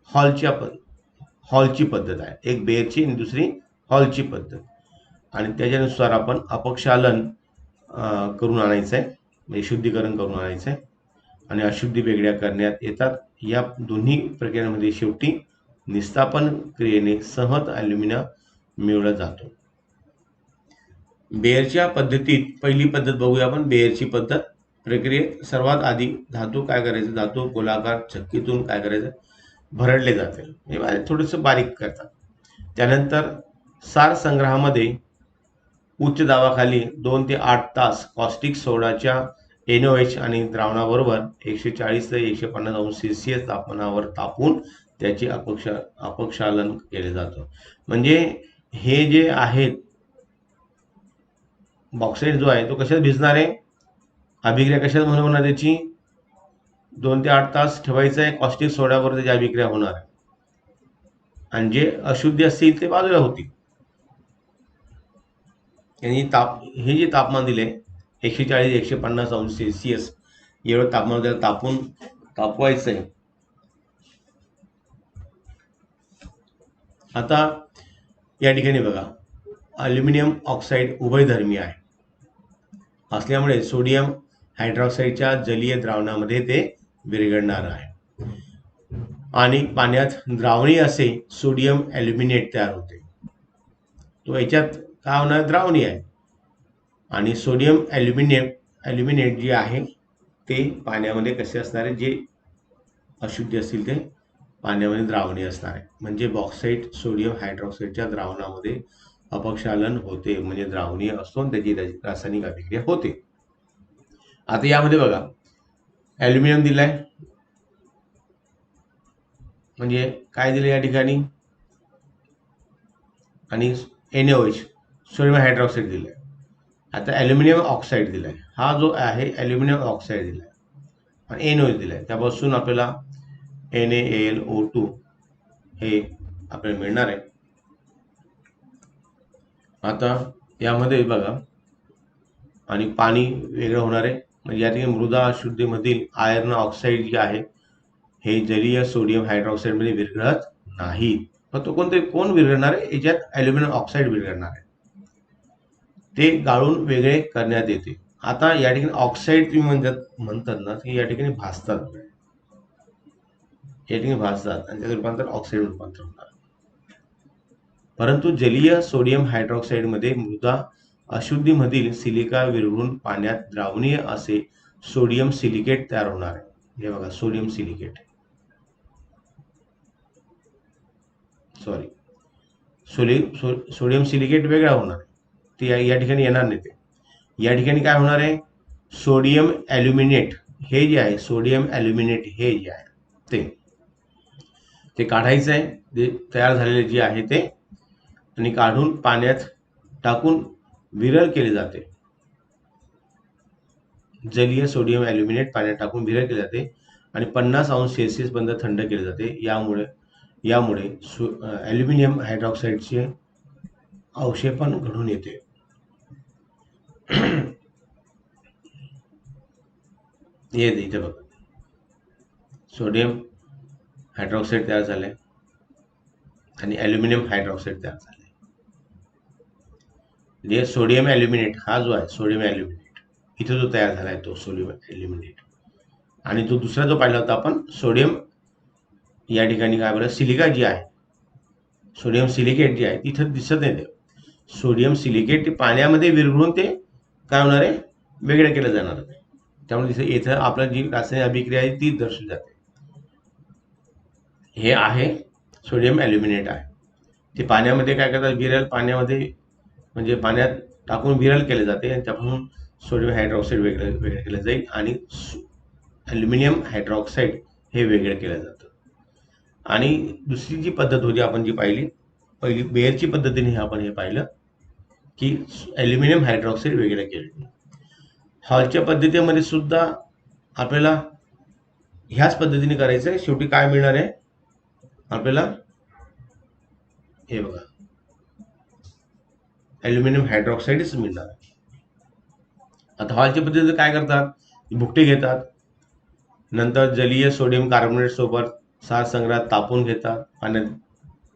S1: हॉलची पद्धत आहे. एक बेअरची आणि दुसरी हॉलची पद्धत, आणि त्याच्यानुसार आपण अपक्षालन करून आणायचं आहे, म्हणजे शुद्धीकरण करून आणायचं आहे, आणि अशुद्धी वेगळ्या करण्यात येतात. या दोन्ही प्रक्रियांमध्ये शेवटी निस्तापन क्रियेने सहज ॲल्युमिनियम मिळवला जातो. बेअरच्या पद्धतीत पहिली पद्धत बघूया आपण. बेअरची पद्धत प्रक्रियेत सर्वात आधी धातू काय करायचं, धातू गोलाकार चक्कीतून काय करायचं, भरडले जाते, हे थोडंसं बारीक करतात. त्यानंतर सार संग्रहामध्ये उच्च दाबाखाली 2 ते 8 तास कॉस्टिक सोडाच्या NOH आणि द्रावणाबरोबर 140 ते 150 अंश सेल्सिअस तापमानावर तापून त्याचे अपक्षालन केले जातं. म्हणजे हे जे आहेत बॉक्साईड जो आहे तो कशात भिजणार आहे, अभिक्रिया कशात होणार, त्याची 2 ते 8 तास ठेवायचं आहे, कॉस्टिक सोड्यावर त्याची अभिक्रिया होणार आहे, आणि जे अशुद्धी असतील ते बाजूला होतील. यांनी हे जे तापमान दिले 140 150 अंश सेल्सिअस एवढं तापमान त्याला तापवायचं आहे. आता या ठिकाणी बघा, अल्युमिनियम ऑक्साईड उभयधर्मी आहे असल्यामुळे सोडियम हायड्रॉक्साईडच्या जलीय द्रावणामध्ये ते विरघळणार आहे आणि पाण्यात द्रावणीय असे सोडियम ॲल्युमिनेट तयार होते. तो याच्यात काय होणार, द्रावणीय आहे. आणि सोडियम ॲल्युमिनेट जे आहे ते पाण्यामध्ये कसे असणार आहे, जे अशुद्धी असतील ते पाण्यामध्ये द्रावणीय असणार आहे. म्हणजे बॉक्साईट सोडियम हायड्रॉक्साईडच्या द्रावणामध्ये अपक्षालन होते, म्हणजे द्रावणीय असतो आणि त्याची रासायनिक अभिक्रिया होते. आता यामध्ये बघा, ॲल्युमिनियम दिलाय, म्हणजे काय दिलं या ठिकाणी, आणि NaOH सोडियम हायड्रॉक्साईड दिलाय. आता ॲल्युमिनियम ऑक्साईड दिलाय, हा जो आहे ॲल्युमिनियम ऑक्साईड दिलाय आणि NaOH दिलाय, त्यापासून आपल्याला NaAlO2 हे आपल्याला मिळणार आहे. आता यामध्ये बघा, आणि पाणी वेगळं होणार आहे, म्हणजे या ठिकाणी मृदा अशुद्धीमधील आयर्न ऑक्साईड जे आहे हे जलीय सोडियम हायड्रॉक्साईडमध्ये विरघळत नाही. मग तो कोण विरघळणार आहे, याच्यात ॲल्युमिनियम ऑक्साईड विरघळणार आहे, ते गाळून वेगळे करण्यात येते. आता या ठिकाणी ऑक्साईड तुम्ही म्हणतात ना, की या ठिकाणी भासतात, या ठिकाणी भासतात आणि त्याचं रूपांतर ऑक्साईड रूपांतर होणार. परंतु जलीय सोडियम हायड्रॉक्साईडमध्ये मृदा अशुद्धीमधील सिलिका विरघळून पाण्यात द्रावणीय असे सोडियम सिलिकेट तयार होणार आहे. हे बघा, सोडियम सिलिकेट, सोडियम सिलिकेट वेगळा होणार आहे, ते या ठिकाणी येणार नाही. ते या ठिकाणी काय होणार आहे, सोडियम ॲल्युमिनेट हे जे आहे, सोडियम ॲल्युमिनेट हे जे आहे ते काढायचं आहे, ते तयार झालेले जे आहे ते, आणि काढून पाण्यात टाकून विरळ केले जाते. जलीय सोडियम ॲल्युमिनेट पाण्यात टाकून विरळ केले जाते आणि 50 अंश सेल्सिअस पर्यंत थंड केले जाते. यामुळे ॲल्युमिनियम हायड्रॉक्साईडचे अवक्षेपण घडून येते. इथे बघा, सोडियम हायड्रॉक्साईड तयार झाले आणि ॲल्युमिनियम हायड्रॉक्साईड तयार झाले. म्हणजे सोडियम ॲल्युमिनेट हा जो आहे, सोडियम ॲल्युमिनेट इथे जो तयार झाला आहे तो सोडियम ॲल्युमिनेट, आणि तो दुसरा जो पाहिला होता आपण सोडियम, या ठिकाणी काय बरं, सिलिका जी आहे, सोडियम सिलिकेट जे आहे तिथं दिसत नाही. ते सोडियम सिलिकेट पाण्यामध्ये विरघळून ते काय होणार आहे, वेगळं केलं जाणार आहे. त्यामुळे इथं आपलं जी रासायनिक अभिक्रिया आहे ती दर्शवली जाते. हे आहे सोडियम ॲल्युमिनेट आहे, ते पाण्यामध्ये काय करतात, विरल पाण्यामध्ये, म्हणजे पाण्यात टाकून विरल केले जाते आणि त्यापासून सोडियम हायड्रॉक्साईड वेगळं केलं जाईल आणि ॲल्युमिनियम हायड्रॉक्साईड हे वेगळं केलं जातं. आणि दुसरी जी पद्धत होती आपण जी पहिली बेअरची पद्धतीने आपण हे पाहिलं की ॲल्युमिनियम हायड्रॉक्साईड वेगळं केलं. हॉलच्या पद्धतीमध्ये सुद्धा आपल्याला ह्याच पद्धतीने करायचं आहे. शेवटी काय मिळणार आहे आपल्याला, हे बघा, ॲल्युमिनियम हायड्रॉक्साईडच मिळणार आहे. आता हॉलच्या पद्धतीने काय करतात, भुकटे घेतात, नंतर जलीय सोडियम कार्बोनेट सोबत सार संग्रहात तापून घेतात, पाण्यात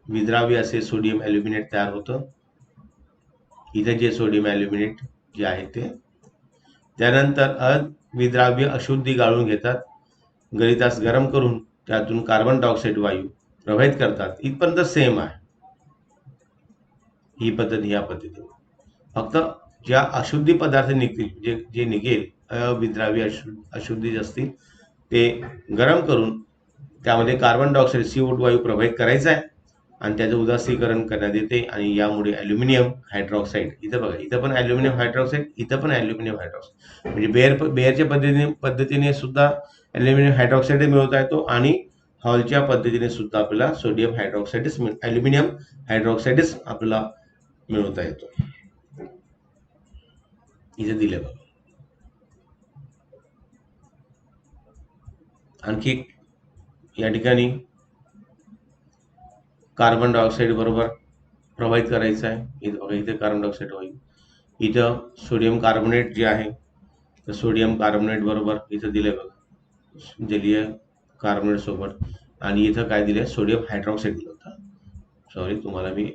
S1: विद्राव्य असे सोडियम ॲल्युमिनेट तयार होतं. इथे जे सोडियम ॲल्युमिनेट जे आहे ते, त्यानंतर अविद्राव्य अशुद्धी गाळून घेतात, गळितास गरम करून त्यातून कार्बन डायऑक्साईड वायू प्रवाहित करतात. इथपर्यंत सेम आहे ही पद्धत. ह्या पद्धतीने फक्त ज्या अशुद्धी पदार्थ निघतील, जे निघेल, अविद्राव्य अशुद्धी असतील ते गरम करून त्यामध्ये कार्बन डायऑक्साईड CO2 वायू प्रवाहित करायचा आहे आणि त्याचं उदासीकरण करण्यात येते आणि यामुळे ॲल्युमिनियम हायड्रॉक्साईड, इथं बघा, इथं पण ॲल्युमिनियम हायड्रॉक्साईड, इथं पण ॲल्युमिनियम हायड्रॉक्साईड, म्हणजे बेअरच्या पद्धतीने सुद्धा ॲल्युमिनियम हायड्रॉक्साईड मिळवता येतो आणि हॉलच्या पद्धतीने सुद्धा आपल्याला सोडियम हायड्रॉक्साईडच ॲल्युमिनियम हायड्रॉक्साईडच आपल्याला मिळवता येतो. इथे दिले बघा. आणखी या ठिकाणी कार्बन डायऑक्साईड बरोबर प्रवाहित करायचं आहे. इथे बघा, इथे कार्बन डायऑक्साईड होईल, इथं सोडियम कार्बोनेट जे आहे तर सोडियम कार्बोनेट बरोबर इथं दिलंय बघा जलीय कार्बोनेट सोबत, आणि इथं काय दिलंय सोडियम हायड्रॉक्साईड दिलं होतं. सॉरी तुम्हाला मी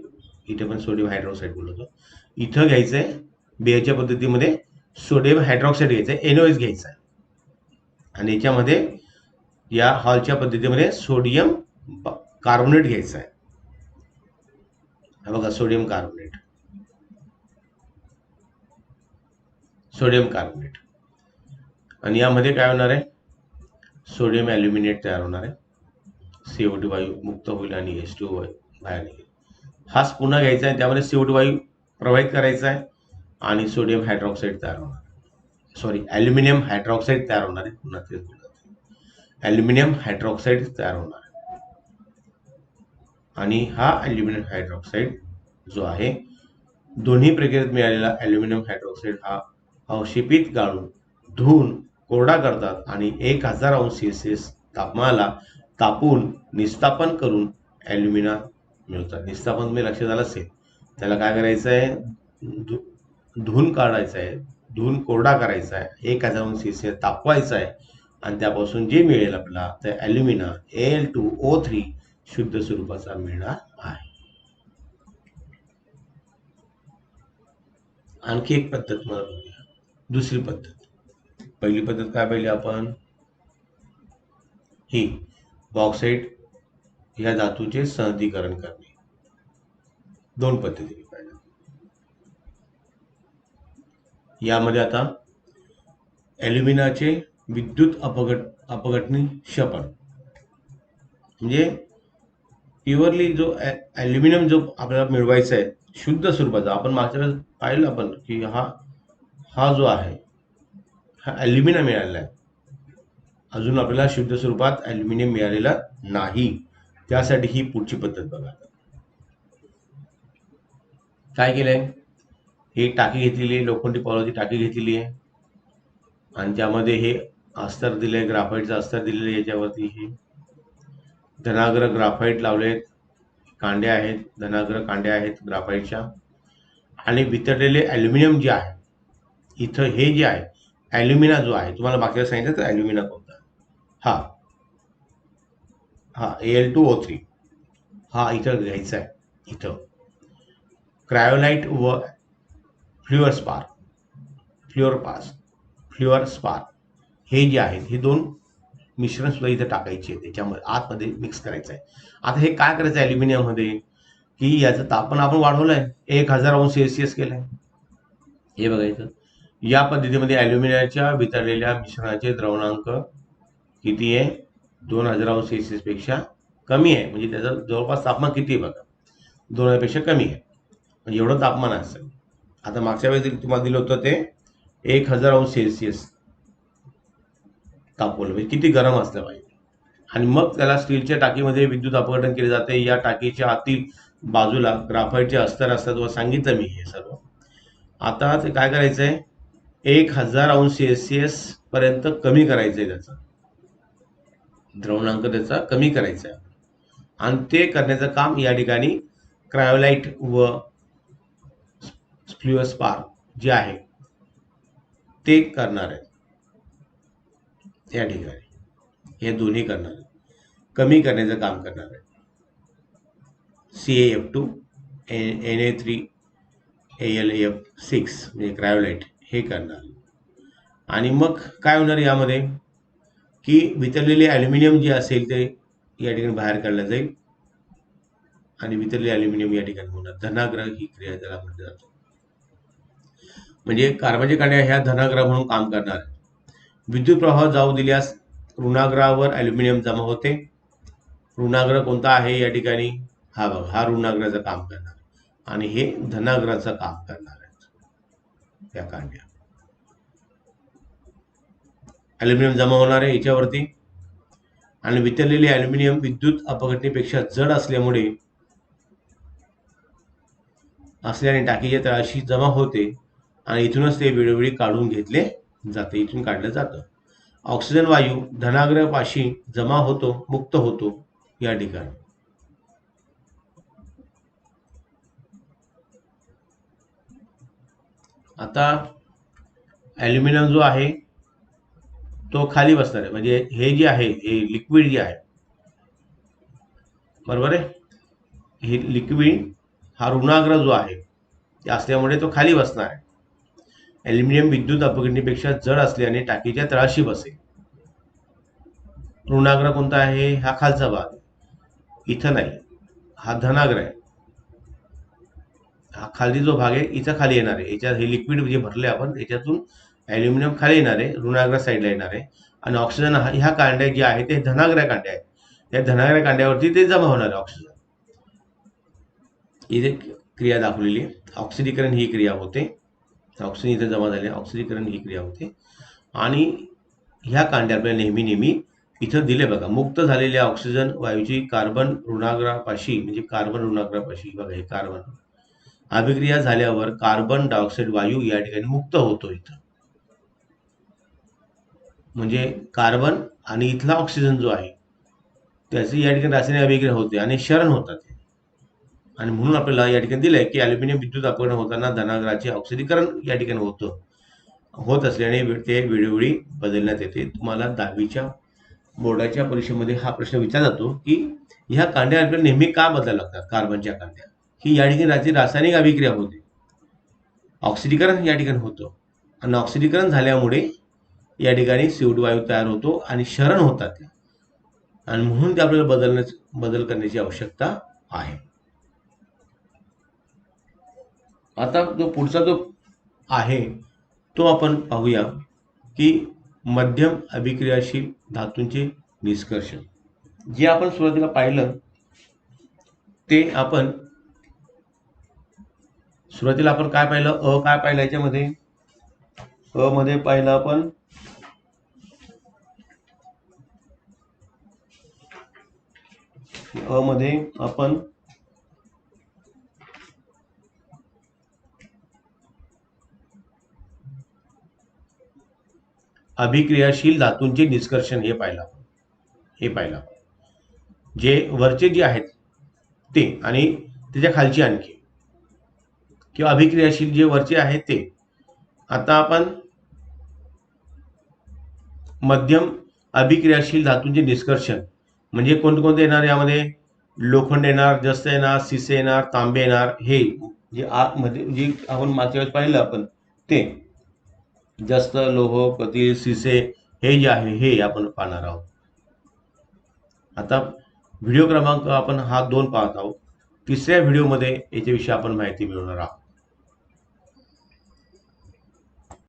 S1: इथे पण सोडियम हायड्रॉक्साईड बोललो होतो. इथं घ्यायचंय बेच्या पद्धतीमध्ये सोडियम हायड्रॉक्साईड घ्यायचंय, NaOH घ्यायचा आहे, आणि याच्यामध्ये या हॉलच्या पद्धतीमध्ये सोडियम कार्बोनेट घ्यायचा आहे. हा बघा सोडियम कार्बोनेट, सोडियम कार्बोनेट, आणि यामध्ये काय होणार आहे सोडियम ॲल्युमिनेट तयार होणार आहे. CO2 वायू मुक्त होईल आणि H2O बाहेर निघेल. हाच पुन्हा घ्यायचा आहे, त्यामध्ये CO2 वायू प्रवाहित करायचा आहे आणि सोडियम हायड्रॉक्साईड तयार होणार आहे. सॉरी ॲल्युमिनियम हायड्रॉक्साईड तयार होणार आहे. पुन्हा तेच बोलतो, ॲल्युमिनियम हायड्रॉक्साईड तयार होणार आहे. आणि हा ॲल्युमिनियम हायड्रॉक्साईड जो आहे दोन्ही प्रक्रियेत मिळालेला ॲल्युमिनियम हायड्रॉक्साईड हा अवक्षेपित गाळून धुवून कोरडा करतात आणि 1000 अंश सेल्सिअस तापमानाला तापून निस्तापन करून ॲल्युमिना मिळतात. निस्तापन तुम्ही लक्षात आलं असेल, त्याला काय करायचं आहे धुवून काढायचं आहे, धुवून कोरडा करायचा आहे, 1000 अंश सेल्सिअस तापवायचा आहे, आणि त्यापासून जे मिळेल आपल्याला ते ॲल्युमिना Al2O3 शुद्ध स्वरूपाचा मिळणार आहे. आणखी एक पद्धत मला बघूया, दुसरी पद्धत. पहिली पद्धत काय पाहिली आपण, ही बॉक्साईट या धातूचे संहतीकरण करणे. दोन पद्धती पाहिल्या. यामध्ये आता ॲल्युमिनाचे विद्युत अपघटनी क्षपण, म्हणजे प्युअरली जो ॲल्युमिनियम जो आपल्याला मिळवायचा आहे शुद्ध स्वरूपाचा, आपण मागच्या वेळेस पाहिलं आपण की हा जो आहे हा ॲल्युमिना मिळालेला आहे, अजून आपल्याला शुद्ध स्वरूपात ॲल्युमिनियम मिळालेला नाही. त्यासाठी ही पुढची पद्धत बघा. काय केलंय, ही टाकी घेतलेली आहे, लोखंडी पॉलोची टाकी घेतलेली आहे, आणि त्यामध्ये हे अस्तर दिले, ग्राफाईटचं अस्तर दिलेलं आहे. याच्यावरती हे धनाग्र ग्राफाईट लावलेत, कांड्या आहेत, धनाग्र कांड्या आहेत ग्राफाईटच्या, आणि वितळलेले ॲल्युमिनियम जे आहे इथं हे जे आहे ॲल्युमिना जो आहे तुम्हाला मागच्या सांगितलं तर ॲल्युमिना कोणता, हा Al2O3 हा इथं घ्यायचा आहे. इथं क्रायोलाइट व फ्ल्युअरस्पार हे जे आहेत हे दोन मिश्रण सुद्धा इथं टाकायचे आहे, त्याच्यामध्ये आतमध्ये मिक्स करायचं आहे. आता हे काय करायचं ॲल्युमिनियममध्ये की याचं तापमान आपण वाढवलंय, 1000 अंश सेल्सिअस केलंय. हे बघायचं या पद्धतीमध्ये ॲल्युमिनियमच्या वितळलेल्या मिश्रणाचे द्रवणांक किती आहे, 2000 अंश सेल्सिअस पेक्षा कमी आहे. म्हणजे त्याचं जवळपास तापमान किती आहे बघा, 2000 पेक्षा कमी आहे, म्हणजे एवढं तापमान असेल. आता मागच्या वेळेस तुम्हाला दिलं होतं ते 1000 अंश सेल्सिअस तापवलं, म्हणजे किती गरम असलं पाहिजे. आणि मग त्याला स्टीलच्या टाकीमध्ये विद्युत अपघटन केले जाते. या टाकीच्या आतील बाजूला ग्राफाईटचे अस्तर असतात, तुम्हाला सांगितलं मी हे सर्व. आता ते काय करायचंय 1000 अंश सेल्सिअस पर्यंत कमी करायचंय, त्याचा द्रवणांक त्याचा कमी करायचा आहे, आणि ते करण्याचं काम या ठिकाणी क्रायोलाइट व फ्ल्युअरस्पार जे आहे ते करणार आहे. या ठिकाणी हे दोन्ही करणार आहे, कमी करण्याचं काम करणार आहे. CaF2 Na3AlAF6 म्हणजे क्रायोलाइट हे करणार. आणि मग काय होणार यामध्ये की वितळलेले ॲल्युमिनियम जे असेल ते या ठिकाणी बाहेर काढलं जाईल, आणि वितळलेले ॲल्युमिनियम या ठिकाणी होणार धनाग्रह ही क्रिया त्याला म्हटलं जातं. म्हणजे कार्बनच्या कांड्या ह्या धनाग्रह म्हणून काम करणार. विद्युत प्रवाह जाऊ दिल्यास ऋणाग्रहावर ॲल्युमिनियम जमा होते. ऋणाग्रह कोणता आहे या ठिकाणी, हा बघा, हा ऋणाग्रहाचं काम करणार, आणि हे धनाग्रहाचं काम करणार आहे. त्या कांड्या ॲल्युमिनियम जमा होणार आहे याच्यावरती, आणि वितळलेले ॲल्युमिनियम विद्युत अपघटनेपेक्षा जड असल्याने टाकीच्या तळाशी जमा होते, आणि इथूनच ते वेळोवेळी काढून घेतले जाते, इथून काढलं जातं. ऑक्सिजन वायू धनाग्रह पाशी जमा होतो, मुक्त होतो या ठिकाणी. आता ॲल्युमिनियम जो आहे तो खाली बसणार आहे, म्हणजे हे जे आहे हे लिक्विड जे आहे, बरोबर आहे, हे लिक्विड हा ऋणाग्र जो आहे ते असल्यामुळे तो खाली बसणार आहे. ॲल्युमिनियम विद्युत अपघटनेपेक्षा जड असल्याने टाकीच्या तळाशी बसेल. ऋणाग्र कोणता आहे? हा खालचा भाग, इथं नाही, हा धनाग्र आहे. हा खाली जो भाग आहे इथं खाली येणार आहे, याच्यात हे लिक्विड जे भरले आपण याच्यातून ॲल्युमिनियम खाली येणार आहे, ऋणाग्र साईडला येणार आहे. आणि ऑक्सिजन ह्या कांड्या जे आहे ते धनाग्र कांड्या आहेत, त्या धनाग्र कांड्यावरती ते जमा होणार आहे ऑक्सिजन. इथे क्रिया दाखवलेली आहे, ऑक्सिडीकरण ही क्रिया होते. ऑक्सिजन इथे जमा झाले, ऑक्सिडीकरण ही क्रिया होते. आणि ह्या कांड्या आपल्याला नेहमी इथं दिले बघा, मुक्त झालेल्या ऑक्सिजन वायूची कार्बन ऋणाग्रापाशी, म्हणजे कार्बन ऋणाग्रापाशी बघा, हे कार्बन अभिक्रिया झाल्यावर कार्बन डायऑक्साईड वायू या ठिकाणी मुक्त होतो इथं. म्हणजे कार्बन आणि इथला ऑक्सिजन जो आहे त्याची या ठिकाणी रासायनिक अभिक्रिया होते आणि क्षरण होतात. आणि म्हणून आपल्याला या ठिकाणी दिलंय की ॲल्युमिनियम विद्युत अपघटन होताना धनाग्राचे ऑक्सिडीकरण या ठिकाणी होत असल्याने ते वेळोवेळी बदलण्यात येते. तुम्हाला 10वीच्या बोर्डाच्या परीक्षेमध्ये हा प्रश्न विचारला जातो की ह्या कांड्या आपल्याला नेहमी का बदलायला लागतात? कार्बनच्या कांड्या ही या ठिकाणी रासायनिक अभिक्रिया होते, ऑक्सिडीकरण या ठिकाणी होतं आणि ऑक्सिडीकरण झाल्यामुळे या ठिकाणी CO2 वायू तयार होतो आणि क्षरण होतात आणि म्हणून ते आपल्याला बदल करण्याची आवश्यकता आहे. आता जो पुढचा जो आहे तो आपण पाहूया की मध्यम अभिक्रियाशील धातूंचे निष्कर्षण. जे आपण सुरुवातीला पाहिलं ते आपण सुरुवातीला आपण काय पाहिलं? काय पाहिलं याच्यामध्ये? मध्ये पाहिलं आपण मध्ये आपण अभिक्रियाशील धातूंचे निष्कर्षण हे पाहिलं. जे वरचे जे आहेत ते आणि त्याच्या खालची आणखी किंवा अभिक्रियाशील जे वरचे आहेत ते. आता आपण मध्यम अभिक्रियाशील धातूंचे निष्कर्षण म्हणजे कोणते येणार? यामध्ये लोखंड येणार, जस्त येणार, सिसे येणार, तांबे येणार. हे जे आतमध्ये जे आपण मागच्या वेळेस पाहिलं आपण ते जस्त, लोह, पती, सिसे हे जे आहे हे आपण पाहणार आहोत. आता व्हिडिओ क्रमांक आपण हा 2 पाहत आहोत. तिसऱ्या व्हिडिओमध्ये याच्याविषयी आपण माहिती मिळवणार आहोत.